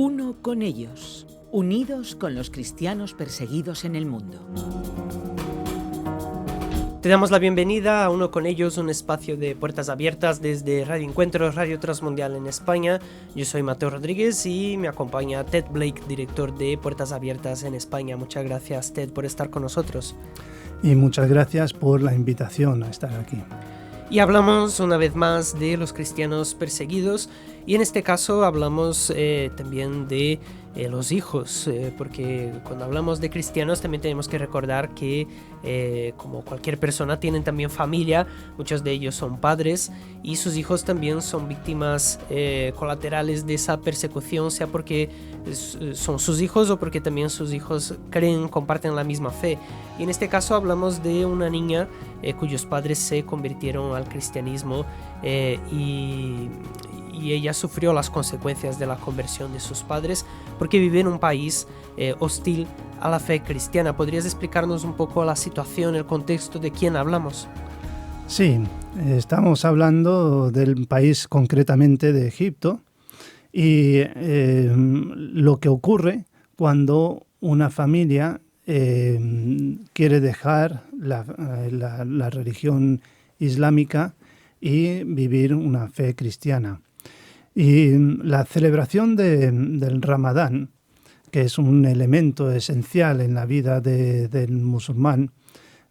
Uno con ellos, unidos con los cristianos perseguidos en el mundo. Te damos la bienvenida a Uno con ellos, un espacio de puertas abiertas desde Radio Encuentro, Radio Transmundial en España. Yo soy Mateo Rodríguez y me acompaña Ted Blake, director de Puertas Abiertas en España. Muchas gracias, Ted, por estar con nosotros. Y muchas gracias por la invitación a estar aquí. Y hablamos una vez más de los cristianos perseguidos y en este caso hablamos también de los hijos, porque cuando hablamos de cristianos también tenemos que recordar que como cualquier persona tienen también familia, muchos de ellos son padres y sus hijos también son víctimas colaterales de esa persecución, sea porque son sus hijos o porque también sus hijos comparten la misma fe. Y en este caso hablamos de una niña cuyos padres se convirtieron al cristianismo y ella sufrió las consecuencias de la conversión de sus padres porque vive en un país hostil a la fe cristiana. ¿Podrías explicarnos un poco la situación, el contexto de quién hablamos? Sí, estamos hablando del país concretamente de Egipto y lo que ocurre cuando una familia quiere dejar la religión islámica y vivir una fe cristiana. Y la celebración del Ramadán, que es un elemento esencial en la vida del musulmán,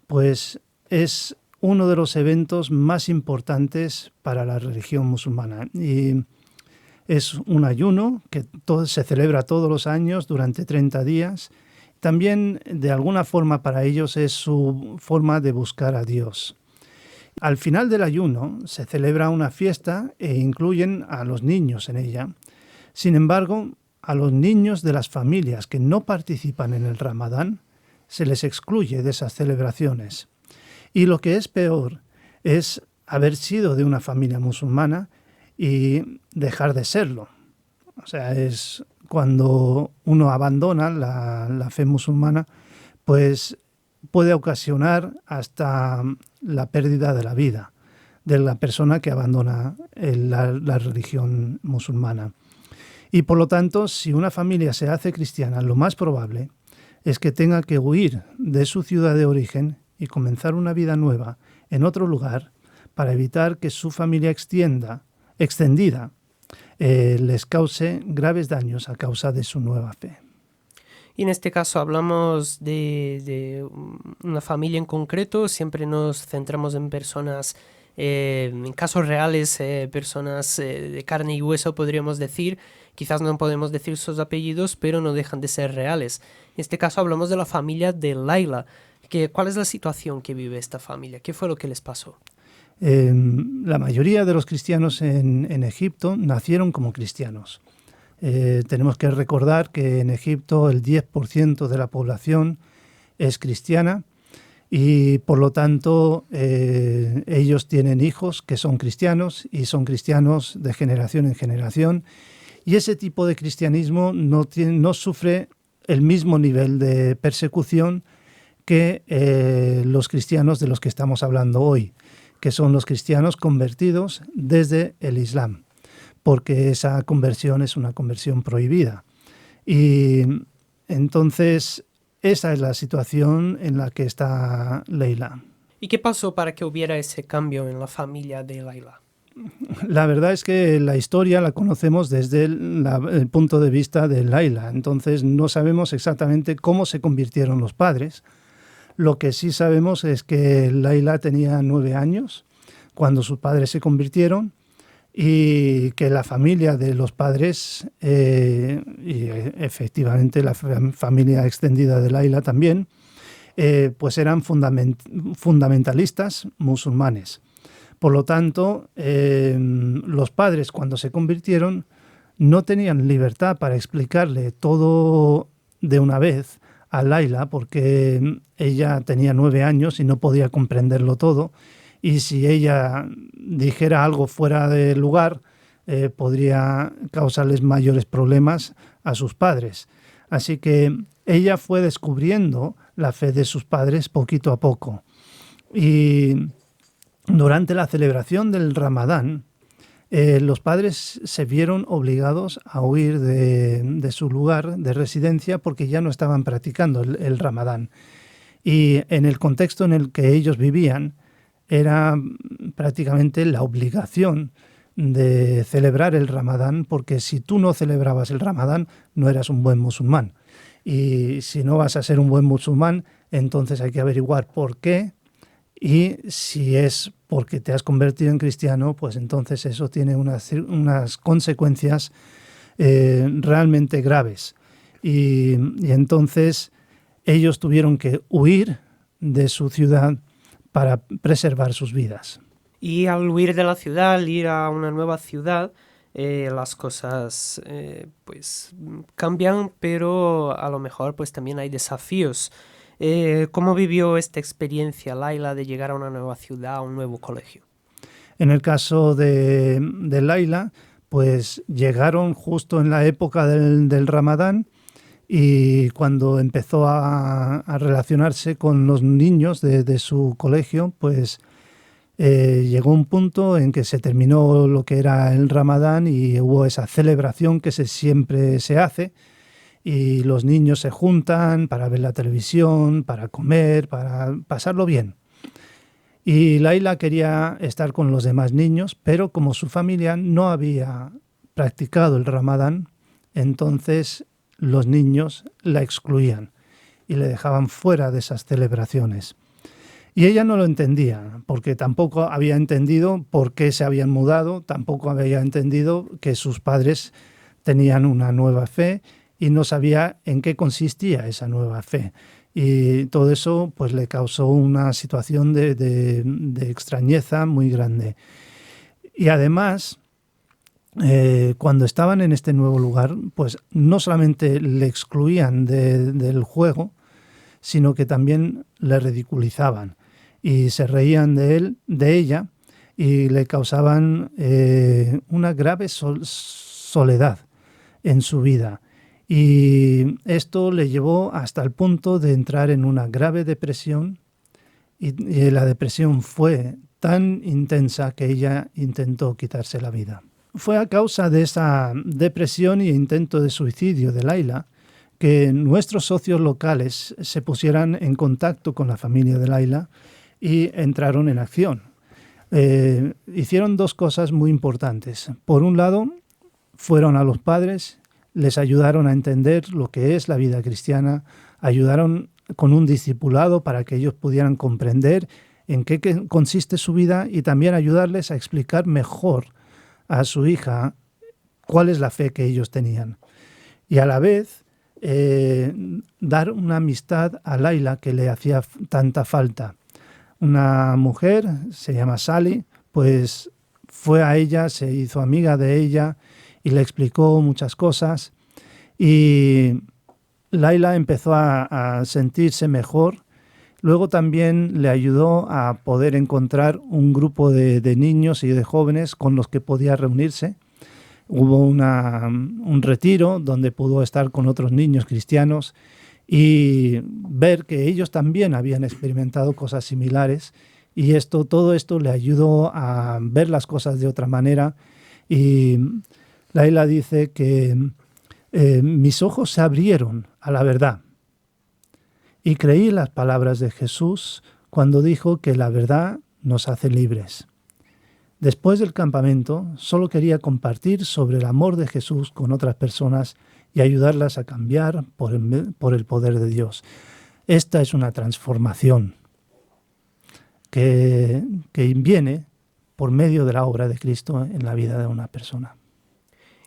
pues es uno de los eventos más importantes para la religión musulmana. Y es un ayuno que se celebra todos los años durante 30 días. También, de alguna forma, para ellos es su forma de buscar a Dios. Al final del ayuno se celebra una fiesta e incluyen a los niños en ella. Sin embargo, a los niños de las familias que no participan en el Ramadán se les excluye de esas celebraciones. Y lo que es peor es haber sido de una familia musulmana y dejar de serlo. O sea, es cuando uno abandona la fe musulmana, pues puede ocasionar hasta la pérdida de la vida de la persona que abandona la religión musulmana. Y por lo tanto, si una familia se hace cristiana, lo más probable es que tenga que huir de su ciudad de origen y comenzar una vida nueva en otro lugar para evitar que su familia extendida les cause graves daños a causa de su nueva fe. Y en este caso hablamos de una familia en concreto, siempre nos centramos en personas, en casos reales, personas de carne y hueso podríamos decir, quizás no podemos decir sus apellidos, pero no dejan de ser reales. En este caso hablamos de la familia de Layla. ¿Cuál es la situación que vive esta familia? ¿Qué fue lo que les pasó? La mayoría de los cristianos en Egipto nacieron como cristianos. Tenemos que recordar que en Egipto el 10% de la población es cristiana y por lo tanto ellos tienen hijos que son cristianos y son cristianos de generación en generación y ese tipo de cristianismo no sufre el mismo nivel de persecución que los cristianos de los que estamos hablando hoy, que son los cristianos convertidos desde el Islam, porque esa conversión es una conversión prohibida. Y entonces esa es la situación en la que está Layla. ¿Y qué pasó para que hubiera ese cambio en la familia de Layla? La verdad es que la historia la conocemos desde el punto de vista de Layla, entonces no sabemos exactamente cómo se convirtieron los padres. Lo que sí sabemos es que Layla tenía 9 años cuando sus padres se convirtieron y que la familia de los padres, y efectivamente la familia extendida de Layla también, pues eran fundamentalistas musulmanes. Por lo tanto, los padres cuando se convirtieron no tenían libertad para explicarle todo de una vez a Layla porque ella tenía 9 años y no podía comprenderlo todo. Y si ella dijera algo fuera de lugar, podría causarles mayores problemas a sus padres. Así que ella fue descubriendo la fe de sus padres poquito a poco. Y durante la celebración del Ramadán, los padres se vieron obligados a huir de su lugar de residencia porque ya no estaban practicando el Ramadán. Y en el contexto en el que ellos vivían era prácticamente la obligación de celebrar el Ramadán, porque si tú no celebrabas el Ramadán no eras un buen musulmán. Y si no vas a ser un buen musulmán, entonces hay que averiguar por qué. Y si es porque te has convertido en cristiano, pues entonces eso tiene unas consecuencias realmente graves. Y entonces ellos tuvieron que huir de su ciudad para preservar sus vidas. Y al huir de la ciudad, al ir a una nueva ciudad, las cosas pues cambian, pero a lo mejor pues también hay desafíos. ¿Cómo vivió esta experiencia Laila de llegar a una nueva ciudad, a un nuevo colegio? En el caso de Laila, pues llegaron justo en la época del Ramadán, y cuando empezó a relacionarse con los niños de su colegio, pues llegó un punto en que se terminó lo que era el Ramadán y hubo esa celebración que siempre se hace, y los niños se juntan para ver la televisión, para comer, para pasarlo bien. Y Laila quería estar con los demás niños, pero como su familia no había practicado el Ramadán, entonces los niños la excluían y le dejaban fuera de esas celebraciones. Y ella no lo entendía, porque tampoco había entendido por qué se habían mudado, tampoco había entendido que sus padres tenían una nueva fe y no sabía en qué consistía esa nueva fe. Y todo eso pues le causó una situación de extrañeza muy grande. Y además, cuando estaban en este nuevo lugar, pues no solamente le excluían del juego, sino que también le ridiculizaban y se reían de ella, y le causaban una grave soledad en su vida. Y esto le llevó hasta el punto de entrar en una grave depresión, y la depresión fue tan intensa que ella intentó quitarse la vida. Fue a causa de esa depresión y intento de suicidio de Laila que nuestros socios locales se pusieran en contacto con la familia de Laila y entraron en acción. Hicieron dos cosas muy importantes. Por un lado, fueron a los padres, les ayudaron a entender lo que es la vida cristiana, ayudaron con un discipulado para que ellos pudieran comprender en qué consiste su vida, y también ayudarles a explicar mejor a su hija cuál es la fe que ellos tenían. Y a la vez dar una amistad a Laila que le hacía tanta falta. Una mujer, se llama Sally, pues fue a ella, se hizo amiga de ella y le explicó muchas cosas, y Laila empezó a sentirse mejor. Luego también le ayudó a poder encontrar un grupo de niños y de jóvenes con los que podía reunirse. Hubo un retiro donde pudo estar con otros niños cristianos y ver que ellos también habían experimentado cosas similares, y todo esto le ayudó a ver las cosas de otra manera. Y Laila dice que mis ojos se abrieron a la verdad y creí las palabras de Jesús cuando dijo que la verdad nos hace libres. Después del campamento, solo quería compartir sobre el amor de Jesús con otras personas y ayudarlas a cambiar por el poder de Dios. Esta es una transformación que viene por medio de la obra de Cristo en la vida de una persona.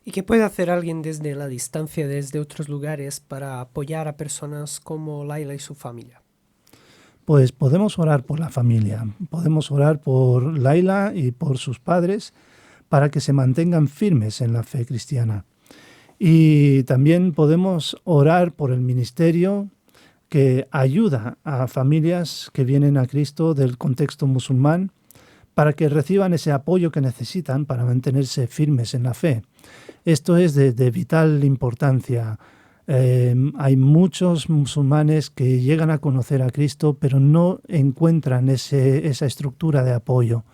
¿Y qué puede hacer alguien desde la distancia, desde otros lugares, para apoyar a personas como Laila y su familia? Pues podemos orar por la familia, podemos orar por Laila y por sus padres para que se mantengan firmes en la fe cristiana. Y también podemos orar por el ministerio que ayuda a familias que vienen a Cristo del contexto musulmán para que reciban ese apoyo que necesitan para mantenerse firmes en la fe. Esto es de vital importancia. Hay muchos musulmanes que llegan a conocer a Cristo, pero no encuentran esa estructura de apoyo.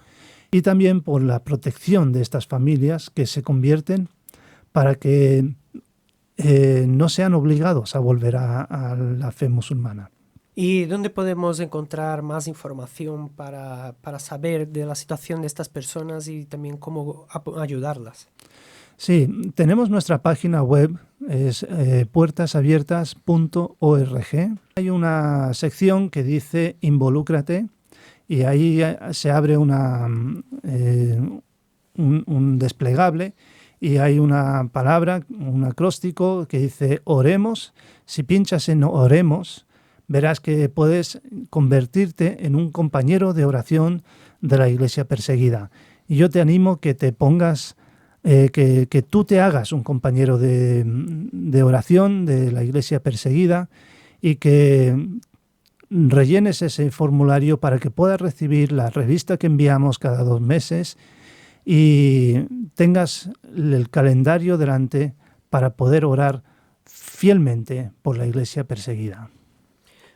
y también por la protección de estas familias que se convierten para que no sean obligados a volver a la fe musulmana. ¿Y dónde podemos encontrar más información para saber de la situación de estas personas y también cómo ayudarlas? Sí, tenemos nuestra página web, es puertasabiertas.org. Hay una sección que dice Involúcrate y ahí se abre un desplegable y hay una palabra, un acróstico que dice Oremos. Si pinchas en Oremos, verás que puedes convertirte en un compañero de oración de la iglesia perseguida. Y yo te animo que te pongas, que tú te hagas un compañero de oración de la iglesia perseguida y que rellenes ese formulario para que puedas recibir la revista que enviamos cada 2 meses y tengas el calendario delante para poder orar fielmente por la iglesia perseguida.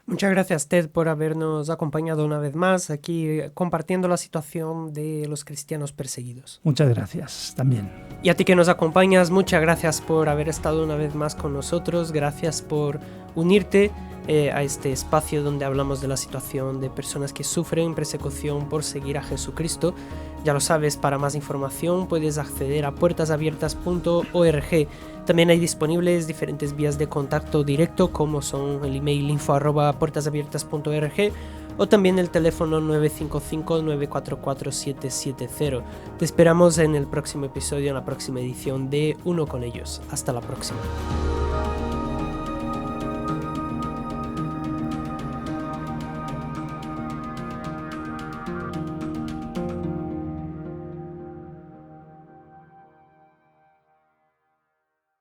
Muchas gracias, Ted, por habernos acompañado una vez más aquí compartiendo la situación de los cristianos perseguidos. Muchas gracias también. Y a ti que nos acompañas, muchas gracias por haber estado una vez más con nosotros. Gracias por unirte a este espacio donde hablamos de la situación de personas que sufren persecución por seguir a Jesucristo. Ya lo sabes, para más información puedes acceder a puertasabiertas.org. También hay disponibles diferentes vías de contacto directo, como son el email info@puertasabiertas.org o también el teléfono 955-944-770. Te esperamos en el próximo episodio, en la próxima edición de Uno con ellos. Hasta la próxima.